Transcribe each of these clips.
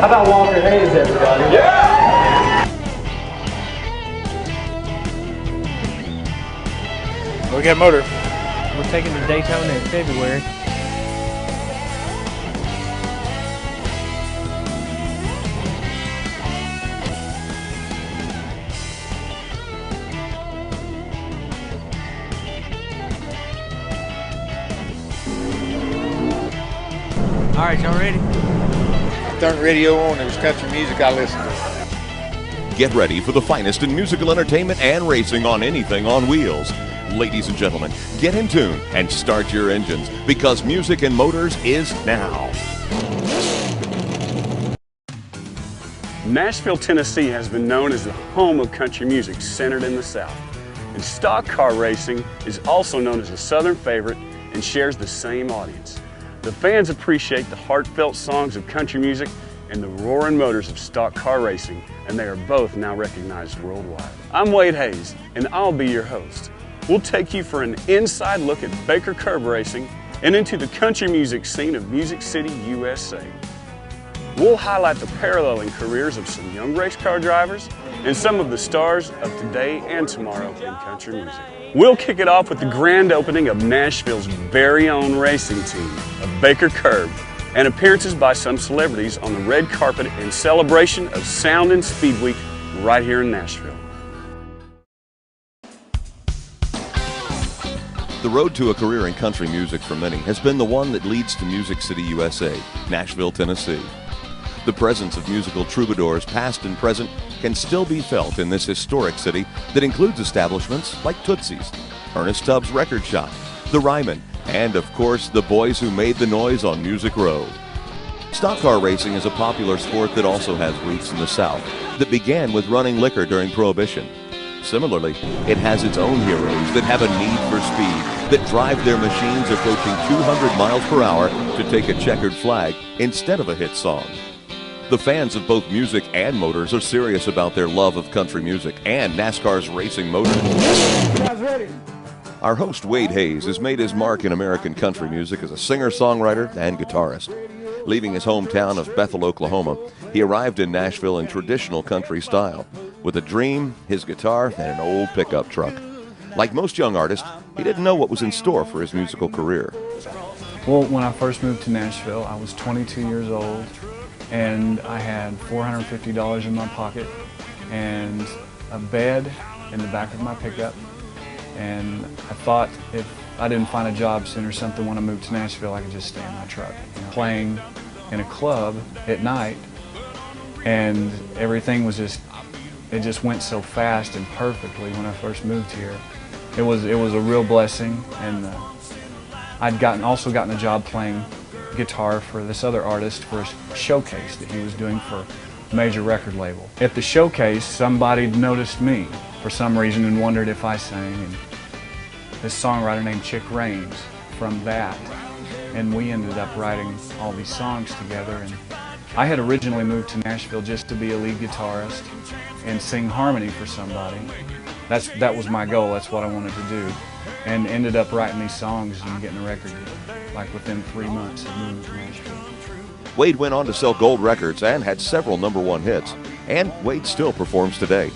How about Walker Hayes, everybody? Yeah! We got a motor. We're taking to Daytona in February. All right, y'all ready? Turn the radio on. There's country music I listen to. Get ready for the finest in musical entertainment and racing on anything on wheels. Ladies and gentlemen, get in tune and start your engines because Music and Motors is now. Nashville, Tennessee has been known as the home of country music centered in the South. And stock car racing is also known as a Southern favorite and shares the same audience. The fans appreciate the heartfelt songs of country music and the roaring motors of stock car racing, and they are both now recognized worldwide. I'm Wade Hayes, and I'll be your host. We'll take you for an inside look at Baker Curb Racing and into the country music scene of Music City, USA. We'll highlight the paralleling careers of some young race car drivers and some of the stars of today and tomorrow in country music. We'll kick it off with the grand opening of Nashville's very own racing team of Baker Curb and appearances by some celebrities on the red carpet in celebration of Sound and Speed Week right here in Nashville. The road to a career in country music for many has been the one that leads to Music City, USA, Nashville, Tennessee. The presence of musical troubadours, past and present, can still be felt in this historic city that includes establishments like Tootsie's, Ernest Tubbs Record Shop, the Ryman, and of course the boys who made the noise on Music Row. Stock car racing is a popular sport that also has roots in the South that began with running liquor during Prohibition. Similarly, it has its own heroes that have a need for speed, that drive their machines approaching 200 miles per hour to take a checkered flag instead of a hit song. The fans of both music and motors are serious about their love of country music and NASCAR's racing motors. You guys ready? Our host, Wade Hayes, has made his mark in American country music as a singer, songwriter, and guitarist. Leaving his hometown of Bethel, Oklahoma, he arrived in Nashville in traditional country style, with a dream, his guitar, and an old pickup truck. Like most young artists, he didn't know what was in store for his musical career. Well, when I first moved to Nashville, I was 22 years old, and I had $450 in my pocket and a bed in the back of my pickup. And I thought if I didn't find a job soon or something when I moved to Nashville, I could just stay in my truck. You know, playing in a club at night, and everything was just, it just went so fast and perfectly when I first moved here. It was a real blessing, and I'd also gotten a job playing guitar for this other artist for a showcase that he was doing for a major record label. At the showcase, somebody noticed me for some reason and wondered if I sang, and this songwriter named Chick Raines from that, and we ended up writing all these songs together. And I had originally moved to Nashville just to be a lead guitarist and sing harmony for somebody. That was my goal, that's what I wanted to do, and ended up writing these songs and getting a record deal, like within 3 months of moving to Nashville. Wade went on to sell gold records and had several #1 hits, and Wade still performs today.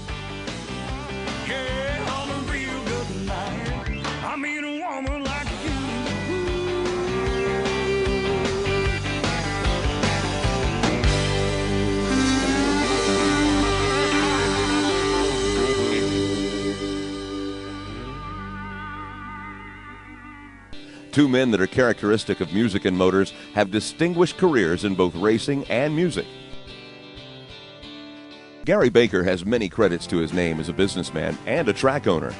Two men that are characteristic of Music and Motors have distinguished careers in both racing and music. Gary Baker has many credits to his name as a businessman and a track owner.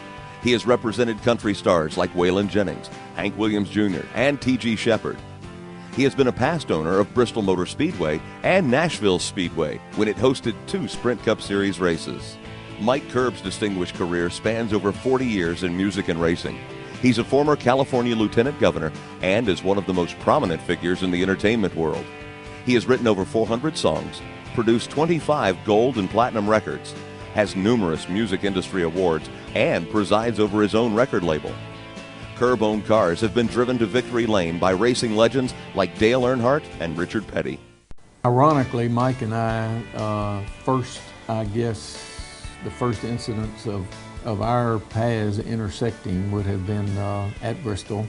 He has represented country stars like Waylon Jennings, Hank Williams Jr., and T.G. Shepard. He has been a past owner of Bristol Motor Speedway and Nashville Speedway when it hosted 2 Sprint Cup Series races. Mike Curb's distinguished career spans over 40 years in music and racing. He's a former California lieutenant governor and is one of the most prominent figures in the entertainment world. He has written over 400 songs, produced 25 gold and platinum records, has numerous music industry awards, and presides over his own record label. Curb-owned cars have been driven to victory lane by racing legends like Dale Earnhardt and Richard Petty. Ironically, Mike and I, I guess, the first incidents of our paths intersecting would have been at Bristol,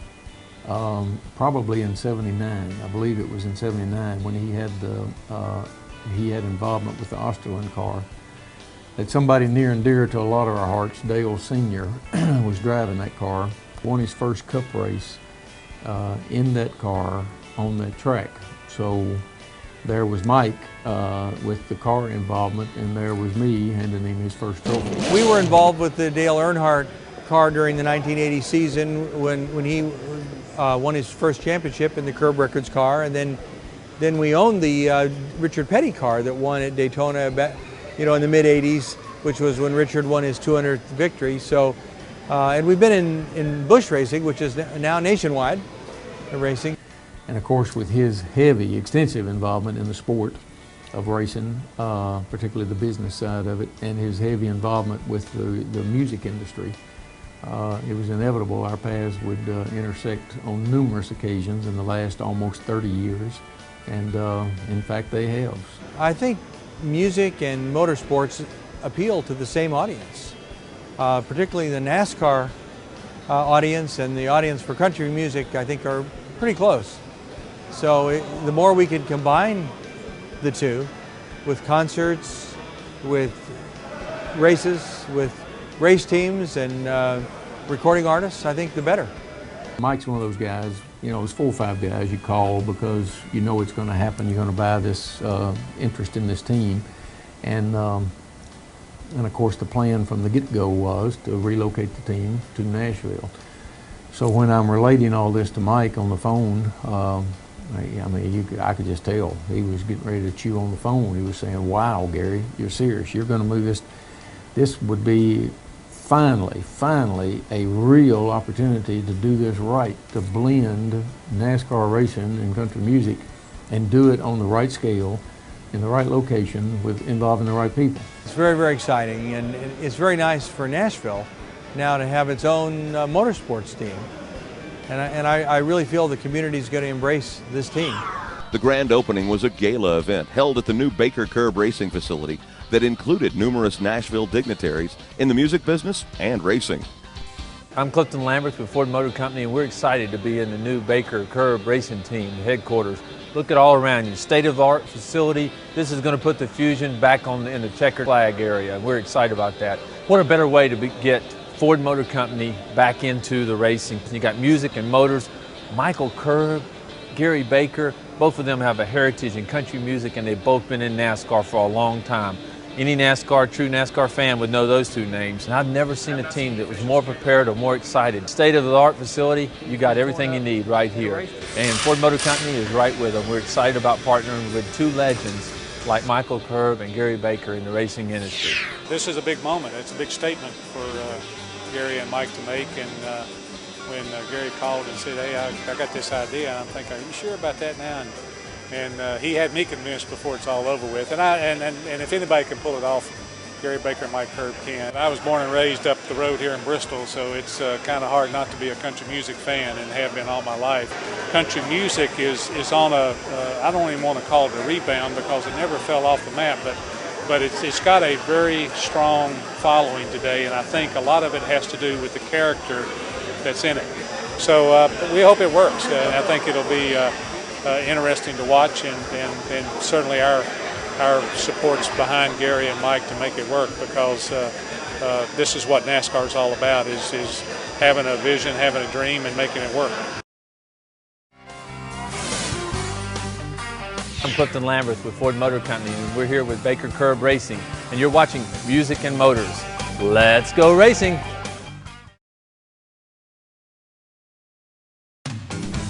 probably in '79. I believe it was in '79 when he had involvement with the Osterland car. That somebody near and dear to a lot of our hearts, Dale Sr., was driving that car, won his first cup race in that car on that track. So there was Mike with the car involvement, and there was me handing him his first trophy. We were involved with the Dale Earnhardt car during the 1980 season when he won his first championship in the Curb Records car, and then we owned the Richard Petty car that won at Daytona, in the mid-'80s, which was when Richard won his 200th victory. So, and we've been in Busch racing, which is now nationwide racing. And of course, with his heavy, extensive involvement in the sport of racing, particularly the business side of it, and his heavy involvement with the music industry, it was inevitable our paths would intersect on numerous occasions in the last almost 30 years, and in fact they have. I think music and motorsports appeal to the same audience, particularly the NASCAR audience and the audience for country music, I think, are pretty close. So the more we can combine the two with concerts, with races, with race teams and recording artists, I think the better. Mike's one of those guys, it's 4 or 5 guys you call because you know it's going to happen. You're going to buy this interest in this team. And of course the plan from the get-go was to relocate the team to Nashville. So when I'm relating all this to Mike on the phone, I could just tell he was getting ready to chew on the phone. He was saying, "Wow, Gary, you're serious. You're going to move this. This would be finally a real opportunity to do this right, to blend NASCAR racing and country music and do it on the right scale, in the right location, with involving the right people." It's very, very exciting, and it's very nice for Nashville now to have its own motorsports team. And I really feel the community is going to embrace this team. The grand opening was a gala event held at the new Baker Curb Racing facility that included numerous Nashville dignitaries in the music business and racing. I'm Clifton Lamberth with Ford Motor Company, and we're excited to be in the new Baker Curb Racing team, the headquarters. Look at all around you, state-of-the-art facility. This is going to put the Fusion back in the checkered flag area. We're excited about that. What a better way to get Ford Motor Company back into the racing. You got music and motors. Michael Curb, Gary Baker, both of them have a heritage in country music, and they've both been in NASCAR for a long time. Any true NASCAR fan would know those two names. And I've never seen a team that was more prepared or more excited. State-of-the-art facility, you got everything you need right here. And Ford Motor Company is right with them. We're excited about partnering with two legends like Michael Curb and Gary Baker in the racing industry. This is a big moment. It's a big statement for Gary and Mike to make. And when Gary called and said, "Hey, I got this idea," and I'm thinking, "Are you sure about that now?" And he had me convinced before it's all over with. And if anybody can pull it off, Gary Baker and Mike Curb can. I was born and raised up the road here in Bristol, so it's kind of hard not to be a country music fan, and have been all my life. Country music is on I don't even want to call it a rebound because it never fell off the map, but it's got a very strong following today, and I think a lot of it has to do with the character that's in it. So we hope it works. I think it'll be interesting to watch, and certainly our support's behind Gary and Mike to make it work, because this is what NASCAR is all about, is having a vision, having a dream, and making it work. I'm Clifton Lamberth with Ford Motor Company, and we're here with Baker Curb Racing, and you're watching Music and Motors. Let's go racing!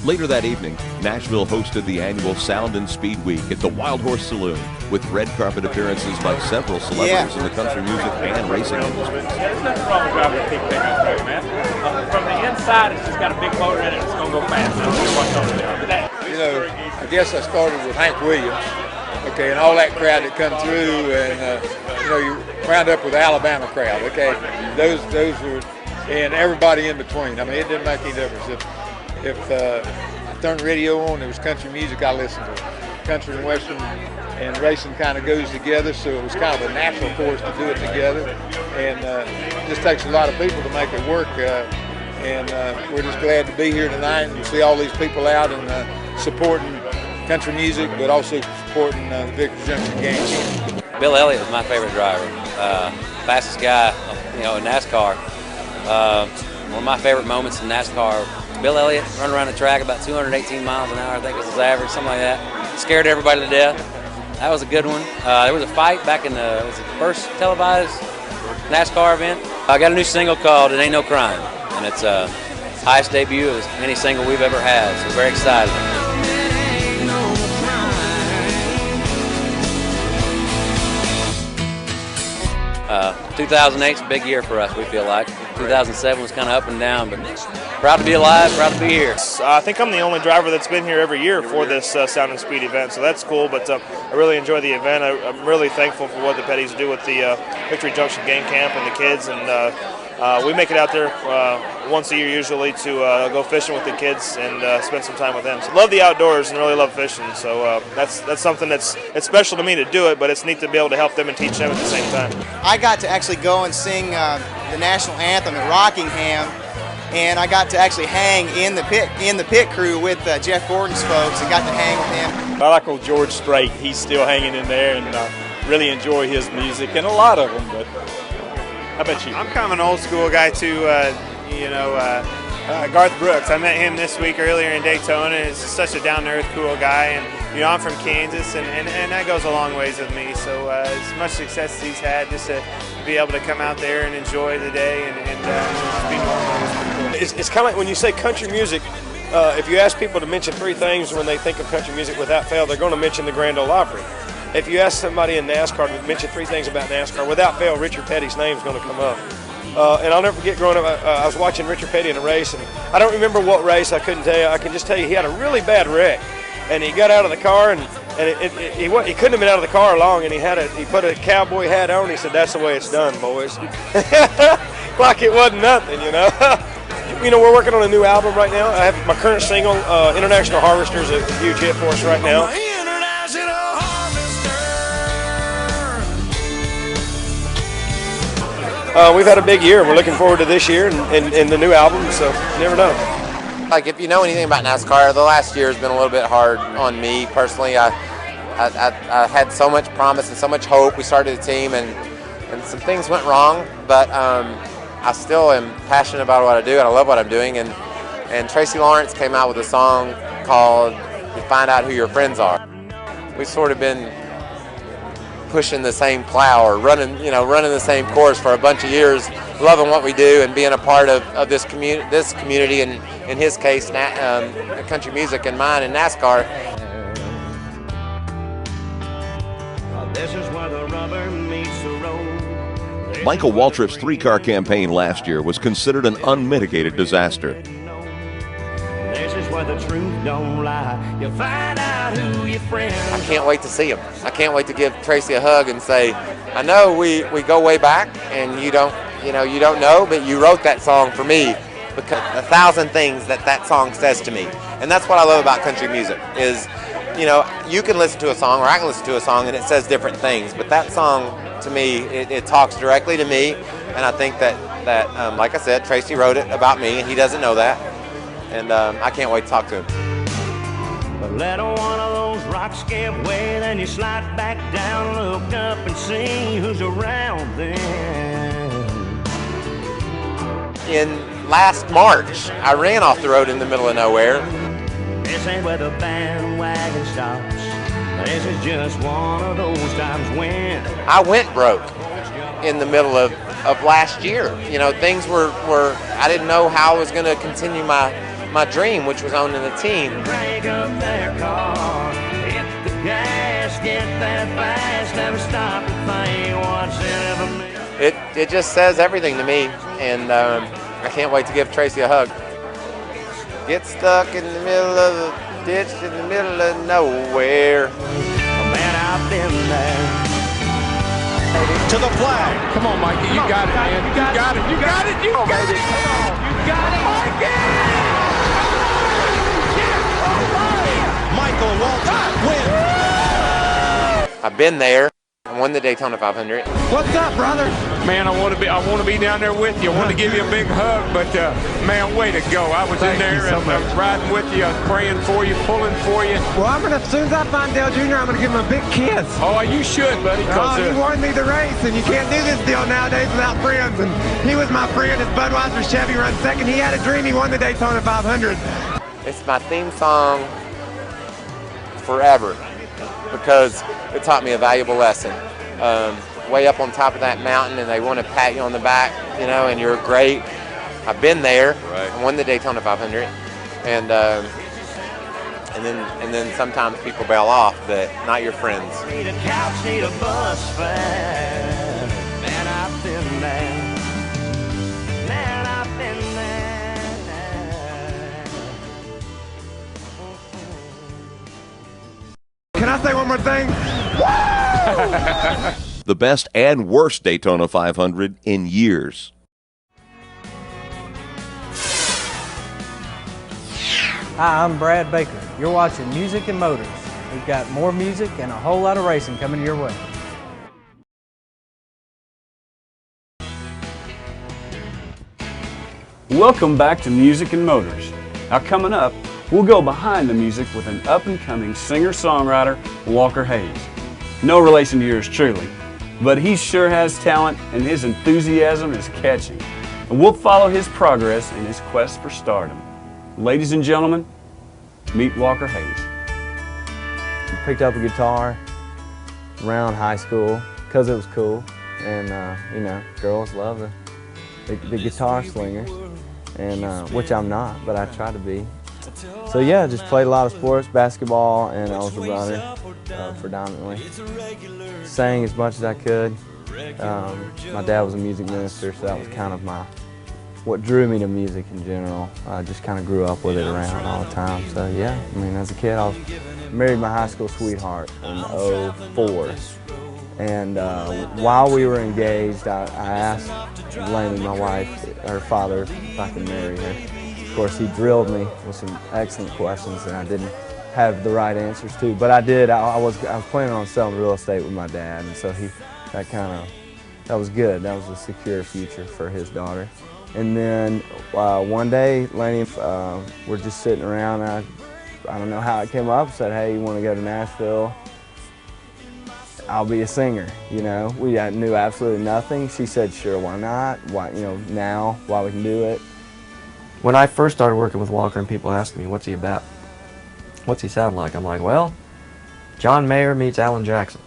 Later that evening, Nashville hosted the annual Sound and Speed Week at the Wild Horse Saloon, with red carpet appearances by several celebrities in the country music and racing industry. Yeah, there's nothing wrong with driving a big pickup truck, man. From the inside, it's just got a big motor in it. It's going to go fast. I don't care what's over there. But I guess I started with Hank Williams, okay, and all that crowd that come through, and you wound up with the Alabama crowd, okay. Those were, and everybody in between. I mean, it didn't make any difference. If I turned the radio on, there was country music, I listened to it. country and western and racing kind of goes together, so it was kind of a natural for us to do it together. And it just takes a lot of people to make it work. And we're just glad to be here tonight and see all these people out and supporting country music, but also supporting the Vickers Junction game. Bill Elliott was my favorite driver. Fastest guy, in NASCAR. One of my favorite moments in NASCAR, Bill Elliott running around the track about 218 miles an hour, I think was his average, something like that. Scared everybody to death. That was a good one. There was a fight back in the first televised NASCAR event. I got a new single called "It Ain't No Crime," and it's highest debut of any single we've ever had, so very excited. 2008's a big year for us, we feel like. 2007 was kind of up and down, but proud to be alive, proud to be here. I think I'm the only driver that's been here every year for this Sound and Speed event, so that's cool, but I really enjoy the event. I'm really thankful for what the Petties do with the Victory Junction Game Camp and the kids, and we make it out there once a year usually to go fishing with the kids and spend some time with them. So love the outdoors and really love fishing, so that's something it's special to me to do it, but it's neat to be able to help them and teach them at the same time. I got to actually go and sing the national anthem at Rockingham, and I got to actually hang in the pit crew with Jeff Gordon's folks and got to hang with him. I like old George Strait. He's still hanging in there, and really enjoy his music, and a lot of them, but how about you? I'm kind of an old school guy too, Garth Brooks. I met him this week earlier in Daytona. He's just such a down-to-earth, cool guy, and I'm from Kansas, and that goes a long ways with me. So as much success as he's had, just to be able to come out there and enjoy the day and just be normal. It's kind of like when you say country music. If you ask people to mention three things when they think of country music without fail, they're going to mention the Grand Ole Opry. If you ask somebody in NASCAR to mention three things about NASCAR, without fail, Richard Petty's name is going to come up. And I'll never forget growing up, I was watching Richard Petty in a race, and I don't remember what race, I couldn't tell you. I can just tell you he had a really bad wreck. And he got out of the car, and he couldn't have been out of the car long, and he put a cowboy hat on. He said, "That's the way it's done, boys." Like it wasn't nothing, we're working on a new album right now. I have my current single, International Harvester, is a huge hit for us right now. We've had a big year. We're looking forward to this year and the new album, so you never know. Like, if you know anything about NASCAR, the last year has been a little bit hard on me personally. I had so much promise and so much hope. We started a team, and some things went wrong, but I still am passionate about what I do, and I love what I'm doing. And Tracy Lawrence came out with a song called "You Find Out Who Your Friends Are." We've sort of been pushing the same plow or running the same course for a bunch of years, loving what we do and being a part of this community, and in his case, country music, and mine in NASCAR. This is where the rubber meets the road. Michael Waltrip's three-car campaign last year was considered an unmitigated disaster. This is where the truth don't lie. You find out who your friends are. I can't wait to see him. I can't wait to give Tracy a hug and say, I know we go way back, and you don't know, but you wrote that song for me, because 1,000 things that song says to me. And that's what I love about country music is, you can listen to a song, or I can listen to a song, and it says different things. But that song, to me, it talks directly to me, and I think that like I said, Tracy wrote it about me, and he doesn't know that. And I can't wait to talk to him. But let one of those rocks give way, then you slide back down, look up and see who's around then. In last March, I ran off the road in the middle of nowhere. This ain't where the bandwagon stops. This is just one of those times when I went broke in the middle of last year. Things were I didn't know how I was going to continue my dream, which was owning a team. Crank up their car, hit the gas, get that fast, never stop to think what's it ever mean. It just says everything to me, and I can't wait to give Tracy a hug. Get stuck in the middle of a ditch in the middle of nowhere. Man, I've been there. To the flag. Come on, Mikey. You got it, man. You got it. You got it. You got it. You got it, Mikey. Michael Waltrip wins. I've been there. I won the Daytona 500. What's up, brother? Man, I want to be down there with you. I want to give you a big hug, but man, way to go! I was in there and I was riding with you, I was praying for you, pulling for you. Well, as soon as I find Dale Jr., I'm gonna give him a big kiss. Oh, you should, buddy. He won me the race, and you can't do this deal nowadays without friends. And he was my friend. His Budweiser Chevy runs second. He had a dream. He won the Daytona 500. It's my theme song forever because it taught me a valuable lesson. Way up on top of that mountain, and they want to pat you on the back, you know, and you're great. I've been there. Right. I won the Daytona 500, and then sometimes people bail off, but not your friends. Need a couch, need a bus fare. Man, I've been there. Man, I've been there. Can I say one more thing? The best and worst Daytona 500 in years. Hi, I'm Brad Baker. You're watching Music and Motors. We've got more music and a whole lot of racing coming your way. Welcome back to Music and Motors. Now coming up, we'll go behind the music with an up-and-coming singer-songwriter, Walker Hayes. No relation to yours truly, but he sure has talent and his enthusiasm is catching. And we'll follow his progress in his quest for stardom. Ladies and gentlemen, meet Walker Hayes. I picked up a guitar around high school because it was cool, and you know, girls love the guitar slingers, and which I'm not, but I try to be. So yeah, just played a lot of sports, basketball, and I was a runner predominantly. Sang as much as I could. My dad was a music minister, so that was kind of what drew me to music in general. I just kind of grew up with it around all the time. So yeah, I mean, as a kid, I married my high school sweetheart in '04. And while we were engaged, I asked Laney, my wife, her father, if I could marry her. Of course, he drilled me with some excellent questions that I didn't have the right answers to, but I did. I was planning on selling real estate with my dad, and so that was good. That was a secure future for his daughter. And then one day, Laney, we're just sitting around. I don't know how it came up. Said, "Hey, you want to go to Nashville? I'll be a singer." You know, we knew absolutely nothing. She said, "Sure, why not? Why, you know, now, while we can do it." When I first started working with Walker and people asked me, "What's he about? What's he sound like?" I'm like, "Well, John Mayer meets Alan Jackson."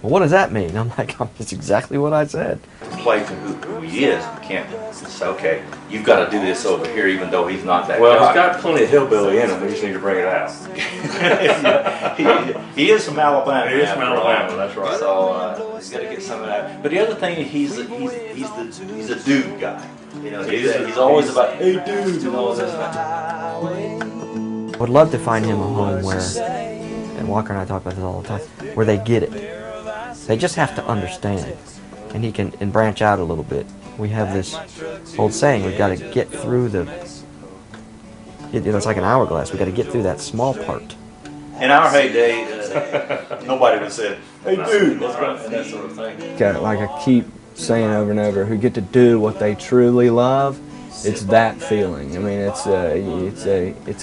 "Well, what does that mean?" I'm like, "It's exactly what I said." Play to who he is. You can't say, "Okay, you've got to do this over here," even though he's not that Well, guy. he's got plenty of hillbilly in him. We just need to bring it out. he is from Alabama. He is from Alabama. That's right. So he's got to get some of that. But the other thing, he's a dude guy. You know, he's always about, "Hey, dude," and all this stuff. I would love to find him a home where, and Walker and I talk about this all the time, where they get it. They just have to understand, and he can branch out a little bit. We have this old saying: we've got to get through it's like an hourglass. We've got to get through that small part. In our heyday, nobody would have said, "Hey, dude," let's go," and that sort of thing. Like I keep saying over and over, who get to do what they truly love, it's that feeling. I mean, it's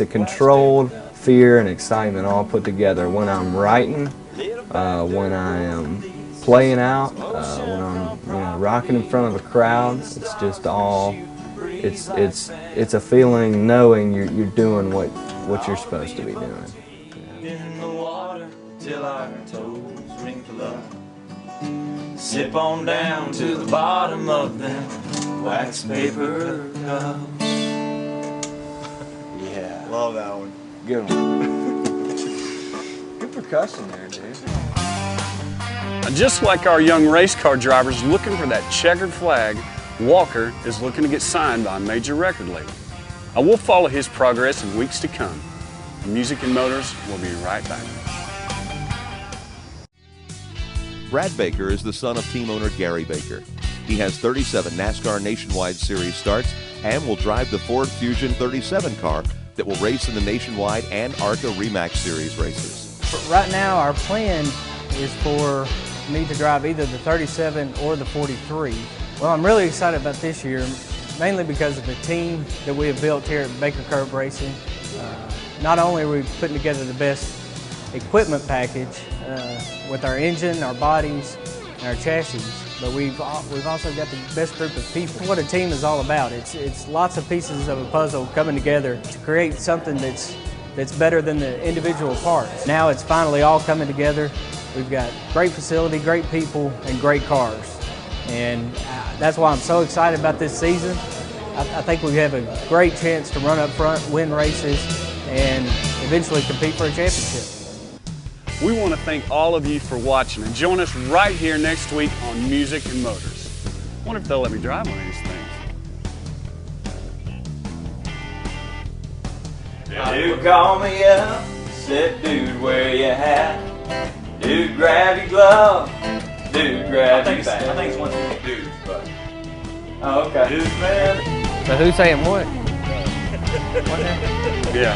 a controlled fear and excitement all put together. When I'm writing, when I am playing out, when I'm rocking in front of a crowd, it's just all. It's a feeling knowing you're doing what you're supposed to be doing. In the water till our toes wrinkle up. Sip on down to the bottom of them wax paper cups. Yeah, love that one. Good one. Good percussion there, dude. Just like our young race car drivers looking for that checkered flag, Walker is looking to get signed by a major record label. We'll follow his progress in weeks to come. Music and Motors will be right back. Brad Baker is the son of team owner Gary Baker. He has 37 NASCAR Nationwide Series starts and will drive the Ford Fusion 37 car that will race in the Nationwide and ARCA REMAX Series races. Right now, our plan is for me to drive either the 37 or the 43. Well, I'm really excited about this year, mainly because of the team that we have built here at Baker Curb Racing. Not only are we putting together the best equipment package with our engine, our bodies, and our chassis, but we've also got the best group of people. What a team is all about. It's lots of pieces of a puzzle coming together to create something that's better than the individual parts. Now it's finally all coming together. We've got great facility, great people, and great cars. And that's why I'm so excited about this season. I think we have a great chance to run up front, win races, and eventually compete for a championship. We want to thank all of you for watching, and join us right here next week on Music and Motors. I wonder if they'll let me drive one of these things. Dude, call me up, said, dude, where you at? Dude, grab your glove. Dude, grab your bag. I think it's one of the dudes, but. Oh, okay. Dude, man. So who's saying what? Yeah.